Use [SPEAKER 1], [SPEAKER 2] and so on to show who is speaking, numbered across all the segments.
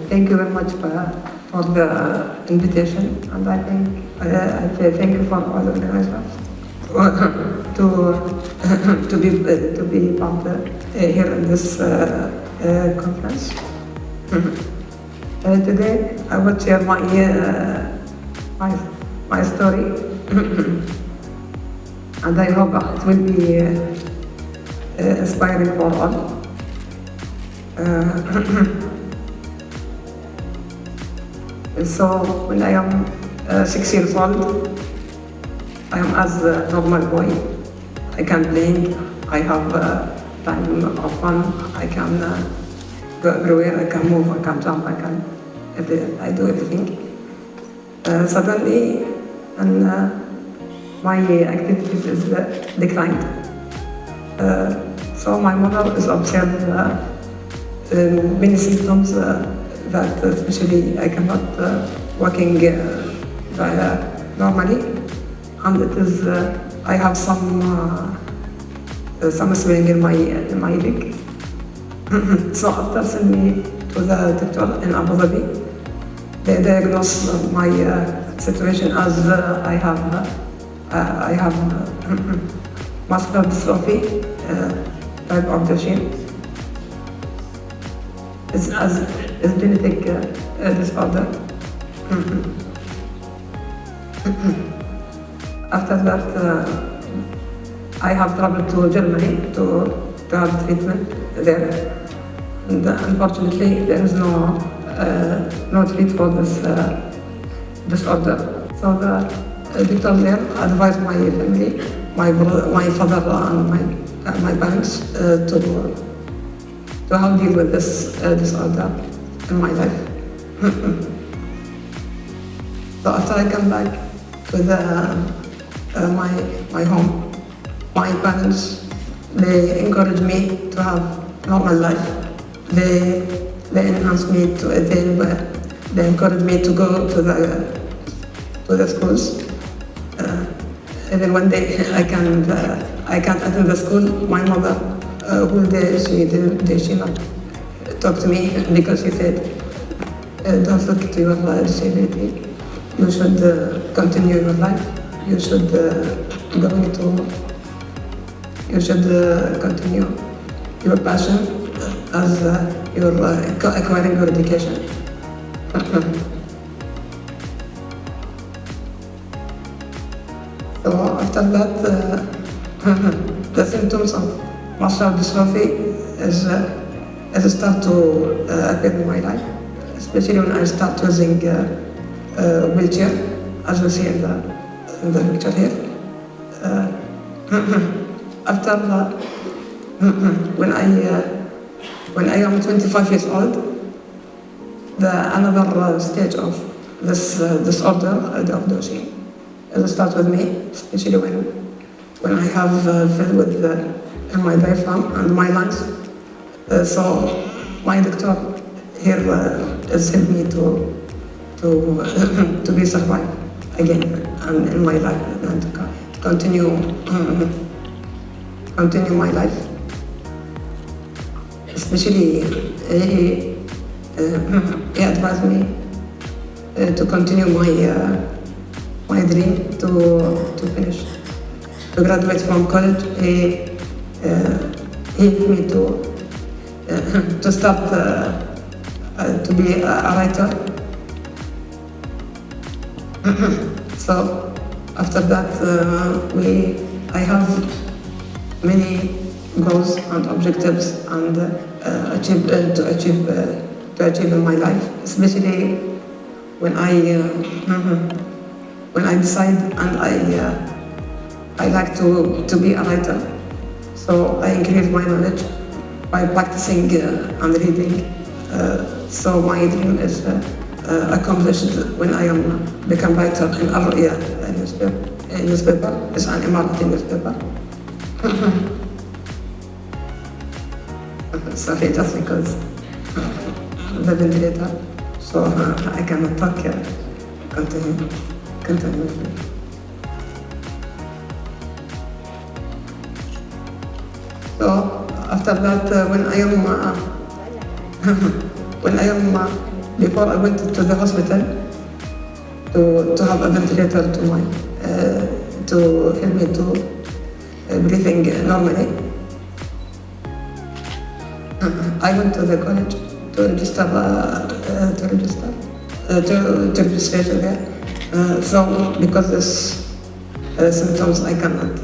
[SPEAKER 1] Thank you very much for the invitation, and I think I say thank you for all the organizers to be part here in this conference. Today I will share my story, and I hope it will be inspiring for all. So when I am 6 years old, I am as a normal boy. I can play, I have time of fun, I can go everywhere, I can move, I can jump, I do everything. Suddenly, and my activities is declined. So my mother is observed many symptoms that especially I cannot walking normally, and it is I have some swelling in my leg. So after sending me to the doctor in Abu Dhabi, they diagnosed my situation as I have muscular dystrophy type of the gene. It's genetic disorder. After that, I have traveled to Germany to have treatment there. And unfortunately, there is no treatment for this disorder. So the doctor there advised my family, my father and my parents to how to deal with this disorder in my life. So after I come back to my home, my parents, they encourage me to have normal life. They enhance me to they encourage me to go to the schools. Even one day I can't attend the school. My mother, whole day she not talk to me because she said, don't look to your disability. You should continue your life. You should continue your passion as you're acquiring your education. So after that, the symptoms of muscular dystrophy is start to appear in my life, especially when I start using wheelchair, as you see in the picture here. After when I am 25 years old, another stage of this disorder of the gene start with me, especially when I have filled with in my diaphragm and my lungs. So my doctor here has helped me to be survived again and in my life and to continue my life. Especially he advised me to continue my dream to finish, to graduate from college. He helped me to start to be a writer. So after that, I have many goals and objectives and to achieve in my life, especially when I decide and I like to be a writer. So I increase my knowledge by practicing and reading. So my dream is accomplished when I am become writer in Al-Ru'ya newspaper. It's an Emirati newspaper. Sorry, just because the ventilator, so I cannot talk continuously. So after that, when I am when I am, before I went to the hospital to have a ventilator to my, to help me to breathing normally. I went to the college to register, to registration there. So because this symptoms, I cannot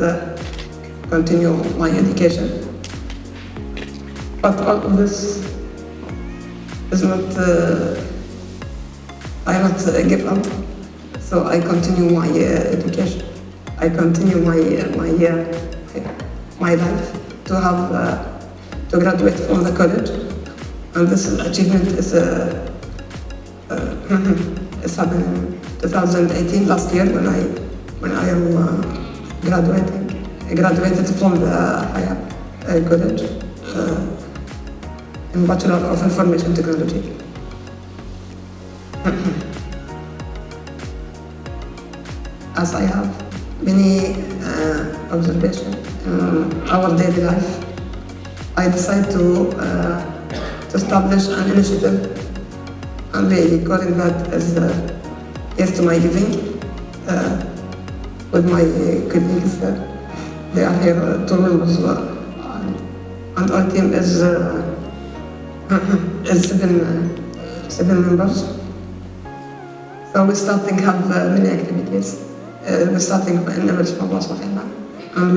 [SPEAKER 1] continue my education. But all of this is not, I not give up. So I continue my education. I continue my life to have to graduate from the college, and this achievement is happened in 2018, last year, when I am graduating. I graduated from the higher college in Bachelor of Information Technology. As I have many observations in our daily life, I decided to establish an initiative, and we calling that as Yes to My Giving, with my colleagues. They are here, 2 members, and our team is 7 members. So we're starting to have many activities. We're starting in and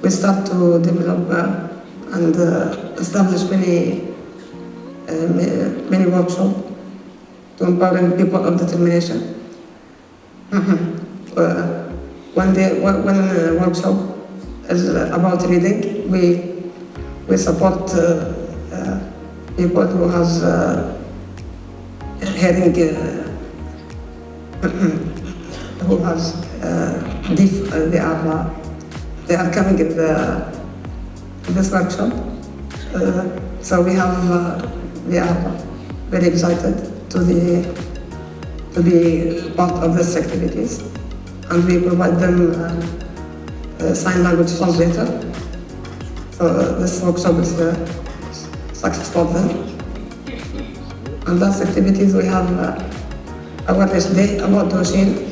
[SPEAKER 1] we start to develop and establish many workshops to empowering people of determination. One workshop is about reading. We support people who has hearing, who has deaf. They are coming in this workshop. So we are very excited to be part of these activities, and we provide them a sign language translator. So this workshop is a success for them. And last activities we have awareness day about Doshin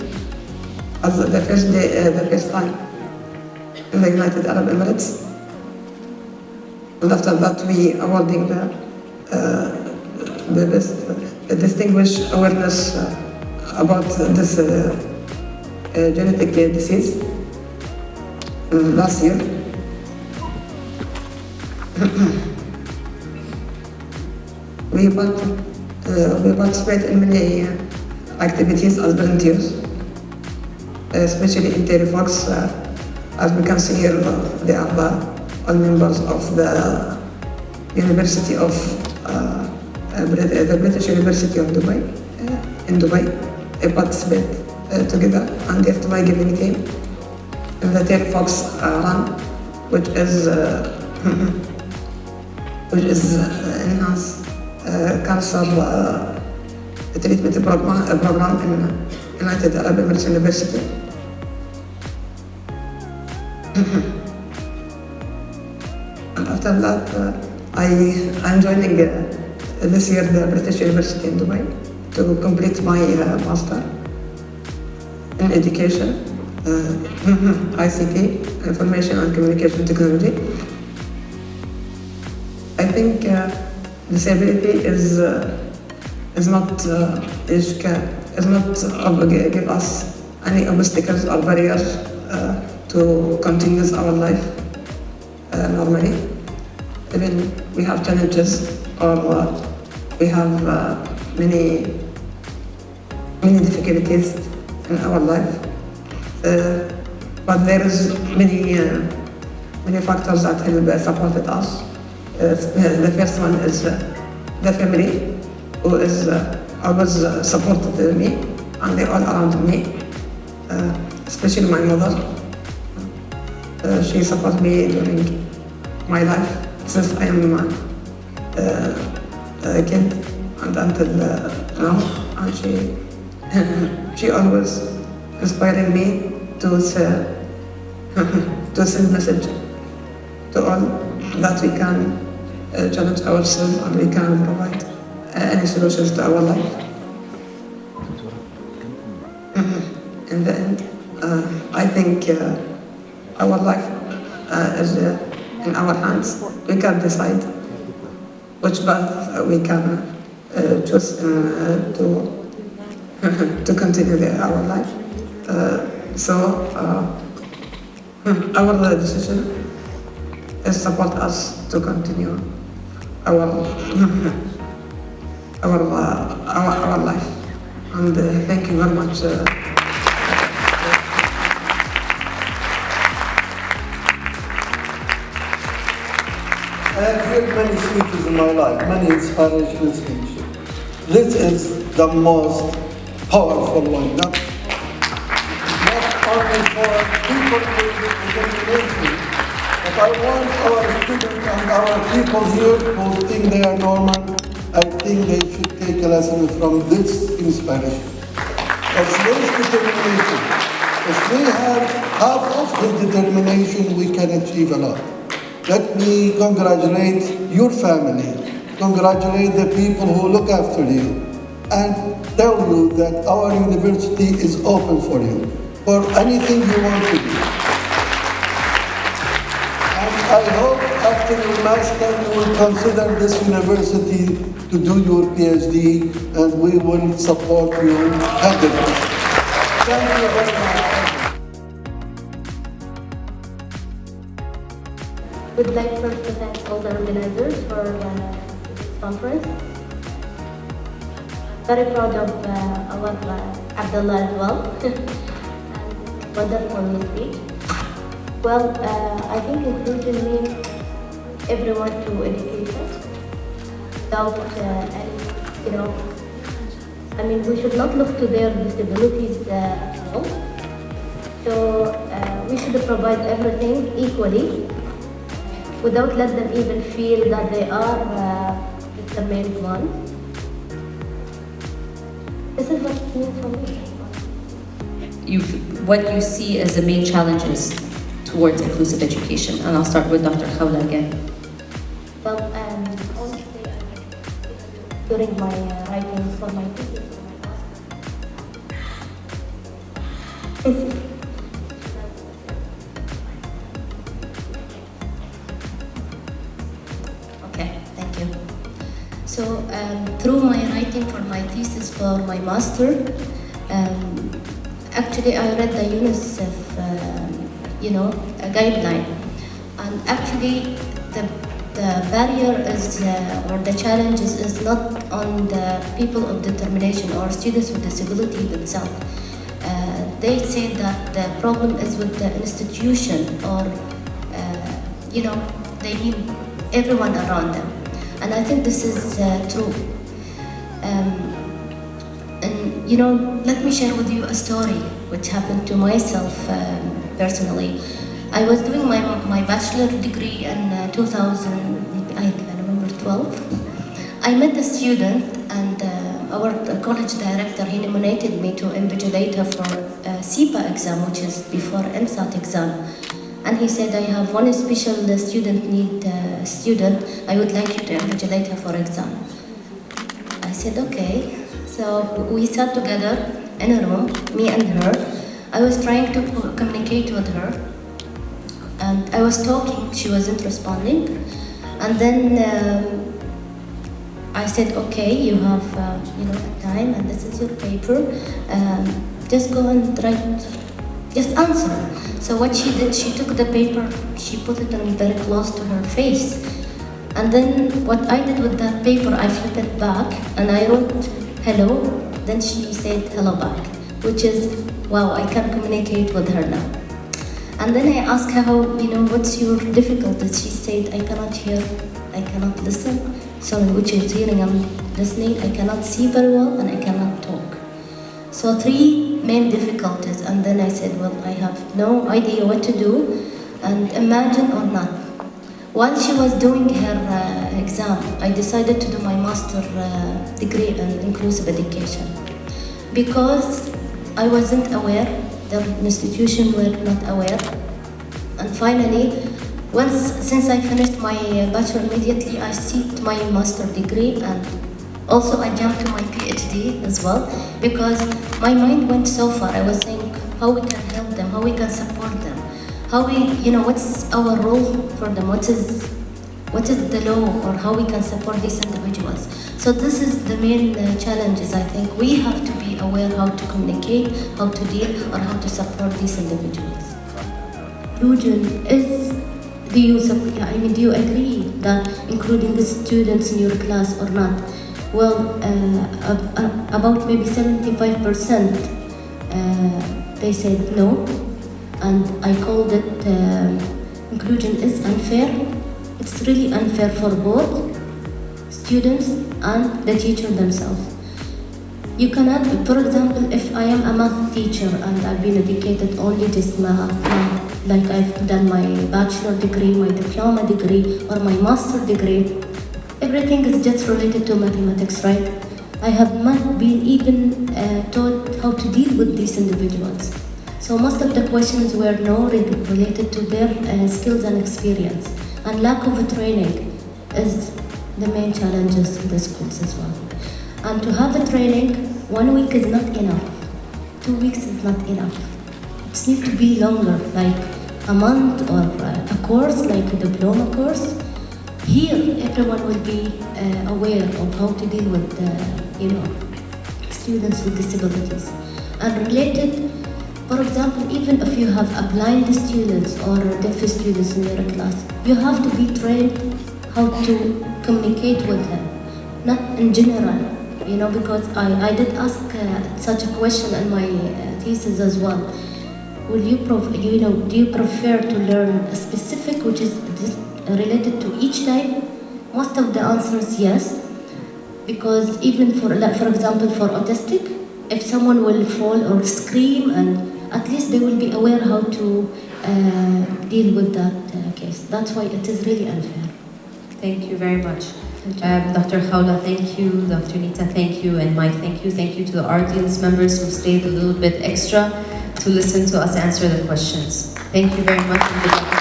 [SPEAKER 1] as the first day, the first time in the United Arab Emirates. And after that we awarding the best distinguished awareness about this genetic disease last year. We participate in many activities as volunteers, especially in Telefox. As we can see here, they are all members of the University of the British University of Dubai. In Dubai, they participate together, and they have to my giving team in the Telefox run, which is enhanced cancer treatment program in United Arab Emirates University. And after that, I'm joining this year the British University in Dubai to complete my master in education, ICT, Information and Communication Technology. I think disability is not give us any obstacles or barriers to continue our life normally. Even we have challenges or we have many difficulties in our life, but there is many factors that have supported us. The first one is the family, who is always supported me, and they all around me, especially my mother. She supported me during my life since I am a kid and until now, and she always inspiring me to send message to all that we can challenge ourselves and we can provide any solutions to our life. In the end, I think our life is in our hands. We can decide which path we can choose to continue our life. Our decision is support us to continue our life. And thank you very much.
[SPEAKER 2] I have heard many speeches in my life, many inspirational speeches. This is the most powerful one, not only for people with determination, but I want our students and our people here who think they are normal, I think they should take a lesson from this inspiration. It's this determination. If we have half of his determination, we can achieve a lot. Let me congratulate your family, congratulate the people who look after you, and tell you that our university is open for you, for anything you want to do. And I hope after your master you will consider this university to do your PhD, and we will support you 100%. Thank you very much.
[SPEAKER 3] Would like first to thank all the organizers for this conference. Very proud of our Abdullah as well. And wonderful speech. Well, I think inclusion means everyone to education without any, we should not look to their disabilities at all. So we should provide everything equally, without let them even feel that they are the main one. This is what it means for me.
[SPEAKER 4] What you see as the main challenges towards inclusive education, and I'll start with Dr. Khawla again.
[SPEAKER 3] Well, honestly, during my writing for my thesis,
[SPEAKER 4] So through my writing for my thesis for my master, actually I read the UNICEF, a guideline, and actually the barrier is or the challenge is not on the people of determination or students with disability themselves. They say that the problem is with the institution, or they mean everyone around them. And I think this is true. Let me share with you a story which happened to myself personally. I was doing my bachelor degree in 2012. I met a student, and our college director, he nominated me to invigilate her for SIPA exam, which is before MSAT exam. And he said, I have one special student need student. I would like you to invigilate her for exam. I said, okay. So we sat together in a room, me and her. I was trying to communicate with her. And I was talking, she wasn't responding. And then I said, okay, you have a time, and this is your paper. Just go and write, just answer. So what she did, she took the paper, she put it on very close to her face. And then what I did with that paper, I flipped it back and I wrote hello. Then she said hello back, which is, wow, I can communicate with her now. And then I asked her, what's your difficulty? She said, I cannot hear, I cannot listen. Sorry, which is hearing, I'm listening. I cannot see very well and I cannot talk. So 3 main difficulties, and then I said, well, I have no idea what to do, and imagine or not. While she was doing her exam, I decided to do my master degree in inclusive education, because I wasn't aware, the institution were not aware, and finally, Since I finished my bachelor immediately, I sought my master degree, and also I jumped to my PhD as well, because my mind went so far. I was saying how we can help them, how we can support them, how we, what's our role for them, what is the law, or how we can support these individuals. So this is the main challenges. I think we have to be aware how to communicate, how to deal, or how to support these individuals. Inclusion is, do you agree that including the students in your class or not? Well, about maybe 75% they said no, and I called it inclusion is unfair. It's really unfair for both students and the teacher themselves. You cannot, for example, if I am a math teacher and I've been educated only just math, like I've done my bachelor degree, my diploma degree, or my master degree, everything is just related to mathematics, right? I have not been even taught how to deal with these individuals. So most of the questions were not related to their skills and experience. And lack of training is the main challenges in the schools as well. And to have a training, 1 week is not enough. 2 weeks is not enough. It needs to be longer, like a month or a course, like a diploma course. Here, everyone will be aware of how to deal with, students with disabilities. And related, for example, even if you have a blind students or deaf students in your class, you have to be trained how to communicate with them, not in general, because I did ask such a question in my thesis as well. Do you prefer to learn a specific which is related to each type? Most of the answers yes, because even for example, for autistic, if someone will fall or scream, and at least they will be aware how to deal with that case. That's why it is really unfair.
[SPEAKER 5] Thank you very much. Dr. Khawla, thank you. Dr. Nita, thank you. And Mike, thank you. Thank you to the audience members who stayed a little bit extra to listen to us answer the questions. Thank you very much.